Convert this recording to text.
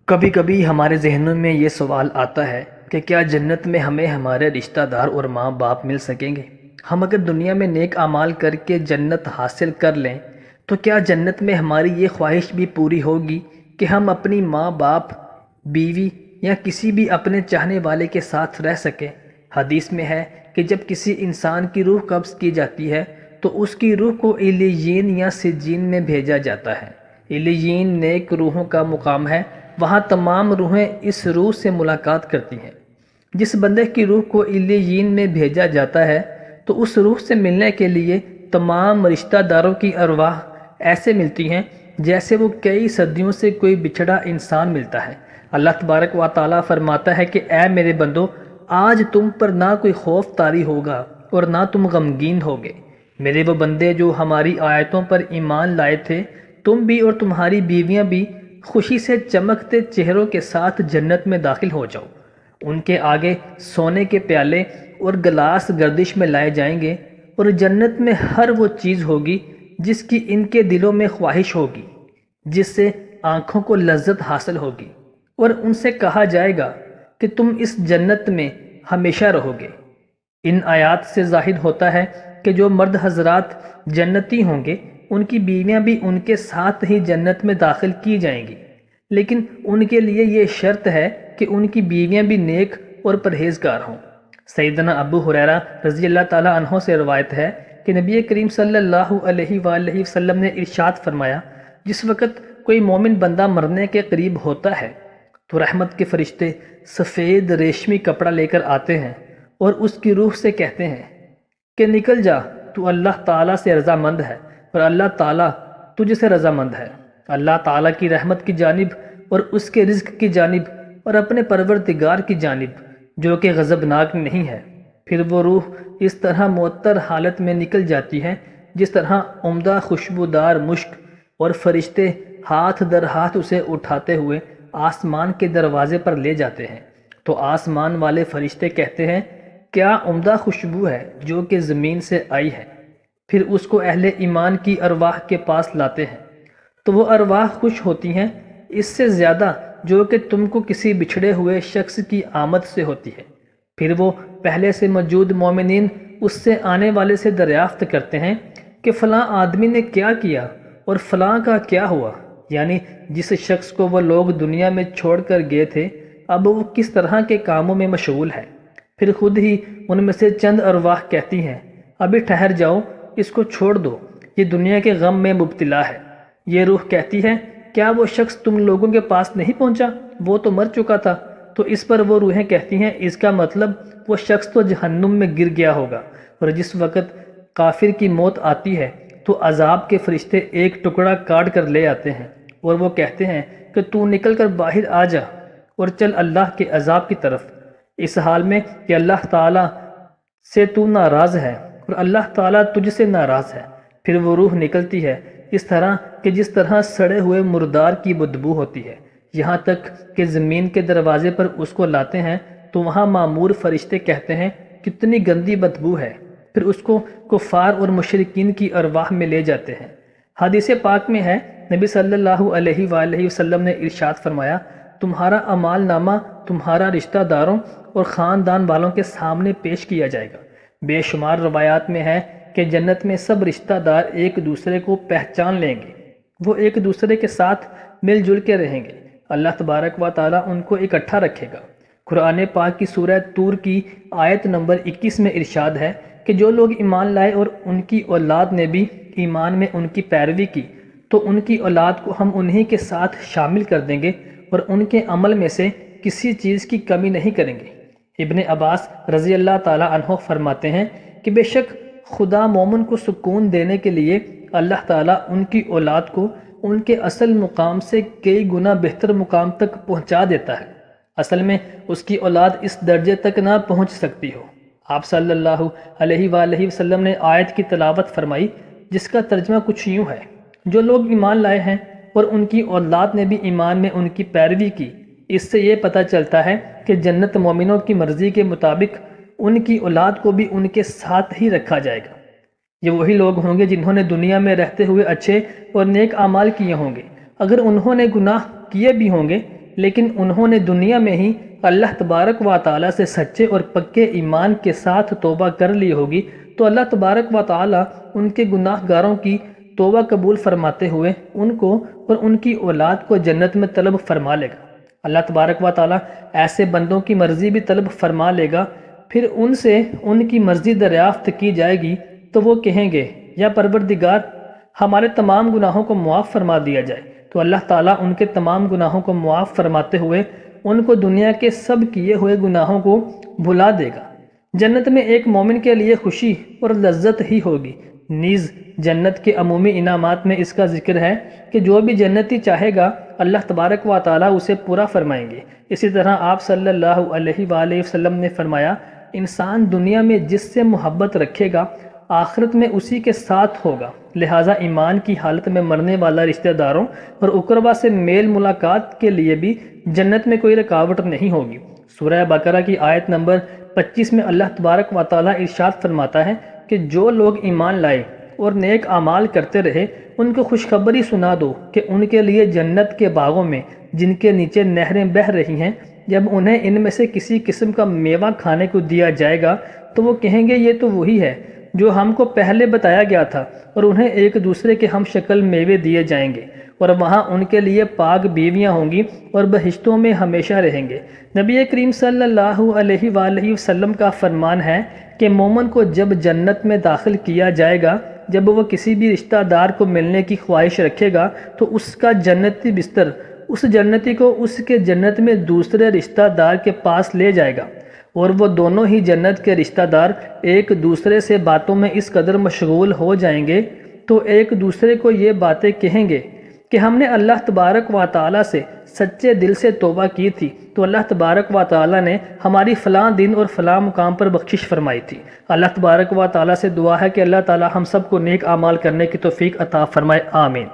کبھی کبھی ہمارے ذہنوں میں یہ سوال آتا ہے کہ کیا جنت میں ہمیں ہمارے رشتہ دار اور ماں باپ مل سکیں گے؟ ہم اگر دنیا میں نیک اعمال کر کے جنت حاصل کر لیں تو کیا جنت میں ہماری یہ خواہش بھی پوری ہوگی کہ ہم اپنی ماں باپ، بیوی یا کسی بھی اپنے چاہنے والے کے ساتھ رہ سکیں؟ حدیث میں ہے کہ جب کسی انسان کی روح قبض کی جاتی ہے تو اس کی روح کو علیین یا سجین میں بھیجا جاتا ہے۔ علیین نیک روحوں کا مقام ہے، وہاں تمام روحیں اس روح سے ملاقات کرتی ہیں۔ جس بندے کی روح کو علیین میں بھیجا جاتا ہے تو اس روح سے ملنے کے لیے تمام رشتہ داروں کی ارواح ایسے ملتی ہیں جیسے وہ کئی صدیوں سے کوئی بچھڑا انسان ملتا ہے۔ اللہ تبارک و تعالیٰ فرماتا ہے کہ اے میرے بندو، آج تم پر نہ کوئی خوف طاری ہوگا اور نہ تم غمگین ہوگے۔ میرے وہ بندے جو ہماری آیتوں پر ایمان لائے تھے، تم بھی اور تمہاری بیویاں بھی خوشی سے چمکتے چہروں کے ساتھ جنت میں داخل ہو جاؤ۔ ان کے آگے سونے کے پیالے اور گلاس گردش میں لائے جائیں گے، اور جنت میں ہر وہ چیز ہوگی جس کی ان کے دلوں میں خواہش ہوگی، جس سے آنکھوں کو لذت حاصل ہوگی، اور ان سے کہا جائے گا کہ تم اس جنت میں ہمیشہ رہو گے۔ ان آیات سے ظاہر ہوتا ہے کہ جو مرد حضرات جنتی ہوں گے ان کی بیویاں بھی ان کے ساتھ ہی جنت میں داخل کی جائیں گی، لیکن ان کے لیے یہ شرط ہے کہ ان کی بیویاں بھی نیک اور پرہیزگار ہوں۔ سیدنا ابو ہریرہ رضی اللہ تعالیٰ عنہ سے روایت ہے کہ نبی کریم صلی اللہ علیہ وآلہ وسلم نے ارشاد فرمایا، جس وقت کوئی مومن بندہ مرنے کے قریب ہوتا ہے تو رحمت کے فرشتے سفید ریشمی کپڑا لے کر آتے ہیں اور اس کی روح سے کہتے ہیں کہ نکل جا، تو اللہ تعالیٰ سے رضامند ہے اور اللہ تعالیٰ تجھ سے رضامند ہے۔ اللہ تعالیٰ کی رحمت کی جانب اور اس کے رزق کی جانب اور اپنے پروردگار کی جانب جو کہ غضبناک نہیں ہے۔ پھر وہ روح اس طرح معطر حالت میں نکل جاتی ہے جس طرح عمدہ خوشبودار مشک، اور فرشتے ہاتھ در ہاتھ اسے اٹھاتے ہوئے آسمان کے دروازے پر لے جاتے ہیں، تو آسمان والے فرشتے کہتے ہیں کیا عمدہ خوشبو ہے جو کہ زمین سے آئی ہے۔ پھر اس کو اہل ایمان کی ارواح کے پاس لاتے ہیں تو وہ ارواح خوش ہوتی ہیں اس سے زیادہ جو کہ تم کو کسی بچھڑے ہوئے شخص کی آمد سے ہوتی ہے۔ پھر وہ پہلے سے موجود مومنین اس سے آنے والے سے دریافت کرتے ہیں کہ فلاں آدمی نے کیا کیا اور فلاں کا کیا ہوا، یعنی جس شخص کو وہ لوگ دنیا میں چھوڑ کر گئے تھے اب وہ کس طرح کے کاموں میں مشغول ہے۔ پھر خود ہی ان میں سے چند ارواح کہتی ہیں ابھی ٹھہر جاؤ، اس کو چھوڑ دو، یہ دنیا کے غم میں مبتلا ہے۔ یہ روح کہتی ہے کیا وہ شخص تم لوگوں کے پاس نہیں پہنچا، وہ تو مر چکا تھا۔ تو اس پر وہ روحیں کہتی ہیں اس کا مطلب وہ شخص تو جہنم میں گر گیا ہوگا۔ اور جس وقت کافر کی موت آتی ہے تو عذاب کے فرشتے ایک ٹکڑا کاٹ کر لے آتے ہیں اور وہ کہتے ہیں کہ تو نکل کر باہر آ جا اور چل اللہ کے عذاب کی طرف، اس حال میں کہ اللہ تعالیٰ سے تو ناراض ہے اور اللہ تعالیٰ تجھ سے ناراض ہے۔ پھر وہ روح نکلتی ہے اس طرح کہ جس طرح سڑے ہوئے مردار کی بدبو ہوتی ہے، یہاں تک کہ زمین کے دروازے پر اس کو لاتے ہیں تو وہاں مامور فرشتے کہتے ہیں کتنی گندی بدبو ہے۔ پھر اس کو کفار اور مشرکین کی ارواح میں لے جاتے ہیں۔ حدیث پاک میں ہے نبی صلی اللہ علیہ وآلہ وسلم نے ارشاد فرمایا، تمہارا اعمال نامہ تمہارا رشتہ داروں اور خاندان والوں کے سامنے پیش کیا جائے گا۔ بے شمار روایات میں ہے کہ جنت میں سب رشتہ دار ایک دوسرے کو پہچان لیں گے، وہ ایک دوسرے کے ساتھ مل جل کے رہیں گے۔ اللہ تبارک و تعالیٰ ان کو اکٹھا رکھے گا۔ قرآن پاک کی سورہ طور کی آیت نمبر 21 میں ارشاد ہے کہ جو لوگ ایمان لائے اور ان کی اولاد نے بھی ایمان میں ان کی پیروی کی تو ان کی اولاد کو ہم انہی کے ساتھ شامل کر دیں گے اور ان کے عمل میں سے کسی چیز کی کمی نہیں کریں گے۔ ابن عباس رضی اللہ تعالیٰ عنہ فرماتے ہیں کہ بے شک خدا مومن کو سکون دینے کے لیے اللہ تعالیٰ ان کی اولاد کو ان کے اصل مقام سے کئی گنا بہتر مقام تک پہنچا دیتا ہے۔ اصل میں اس کی اولاد اس درجے تک نہ پہنچ سکتی ہو۔ آپ صلی اللہ علیہ وآلہ وسلم نے آیت کی تلاوت فرمائی جس کا ترجمہ کچھ یوں ہے، جو لوگ ایمان لائے ہیں اور ان کی اولاد نے بھی ایمان میں ان کی پیروی کی، اس سے یہ پتہ چلتا ہے کہ جنت مومنوں کی مرضی کے مطابق ان کی اولاد کو بھی ان کے ساتھ ہی رکھا جائے گا۔ یہ وہی لوگ ہوں گے جنہوں نے دنیا میں رہتے ہوئے اچھے اور نیک اعمال کیے ہوں گے، اگر انہوں نے گناہ کیے بھی ہوں گے لیکن انہوں نے دنیا میں ہی اللہ تبارک و تعالیٰ سے سچے اور پکے ایمان کے ساتھ توبہ کر لی ہوگی تو اللہ تبارک و تعالیٰ ان کے گناہ گاروں کی توبہ قبول فرماتے ہوئے ان کو اور ان کی اولاد کو جنت میں طلب فرما لے گا۔ اللہ تبارک و تعالیٰ ایسے بندوں کی مرضی بھی طلب فرما لے گا، پھر ان سے ان کی مرضی دریافت کی جائے گی تو وہ کہیں گے یا پروردگار ہمارے تمام گناہوں کو معاف فرما دیا جائے، تو اللہ تعالیٰ ان کے تمام گناہوں کو معاف فرماتے ہوئے ان کو دنیا کے سب کیے ہوئے گناہوں کو بھلا دے گا۔ جنت میں ایک مومن کے لیے خوشی اور لذت ہی ہوگی۔ نیز جنت کے عمومی انعامات میں اس کا ذکر ہے کہ جو بھی جنتی چاہے گا اللہ تبارک و تعالیٰ اسے پورا فرمائیں گے۔ اسی طرح آپ صلی اللہ علیہ وآلہ وسلم نے فرمایا، انسان دنیا میں جس سے محبت رکھے گا آخرت میں اسی کے ساتھ ہوگا، لہٰذا ایمان کی حالت میں مرنے والا رشتہ داروں اور اقربا سے میل ملاقات کے لیے بھی جنت میں کوئی رکاوٹ نہیں ہوگی۔ سورہ بقرہ کی آیت نمبر 25 میں اللہ تبارک و تعالیٰ ارشاد فرماتا ہے کہ جو لوگ ایمان لائے اور نیک اعمال کرتے رہے ان کو خوشخبری سنا دو کہ ان کے لیے جنت کے باغوں میں جن کے نیچے نہریں بہہ رہی ہیں، جب انہیں ان میں سے کسی قسم کا میوہ کھانے کو دیا جائے گا تو وہ کہیں گے یہ تو وہی ہے جو ہم کو پہلے بتایا گیا تھا، اور انہیں ایک دوسرے کے ہم شکل میوے دیے جائیں گے، اور وہاں ان کے لیے پاک بیویاں ہوں گی اور بہشتوں میں ہمیشہ رہیں گے۔ نبی کریم صلی اللہ علیہ وآلہ وسلم کا فرمان ہے کہ مومن کو جب جنت میں داخل کیا جائے گا، جب وہ کسی بھی رشتہ دار کو ملنے کی خواہش رکھے گا تو اس کا جنتی بستر اس جنتی کو اس کے جنت میں دوسرے رشتہ دار کے پاس لے جائے گا، اور وہ دونوں ہی جنت کے رشتہ دار ایک دوسرے سے باتوں میں اس قدر مشغول ہو جائیں گے تو ایک دوسرے کو یہ باتیں کہیں گے کہ ہم نے اللہ تبارک و تعالیٰ سے سچے دل سے توبہ کی تھی تو اللہ تبارک و تعالیٰ نے ہماری فلاں دن اور فلاں مقام پر بخشش فرمائی تھی۔ اللہ تبارک و تعالیٰ سے دعا ہے کہ اللہ تعالیٰ ہم سب کو نیک اعمال کرنے کی توفیق عطا فرمائے، آمین۔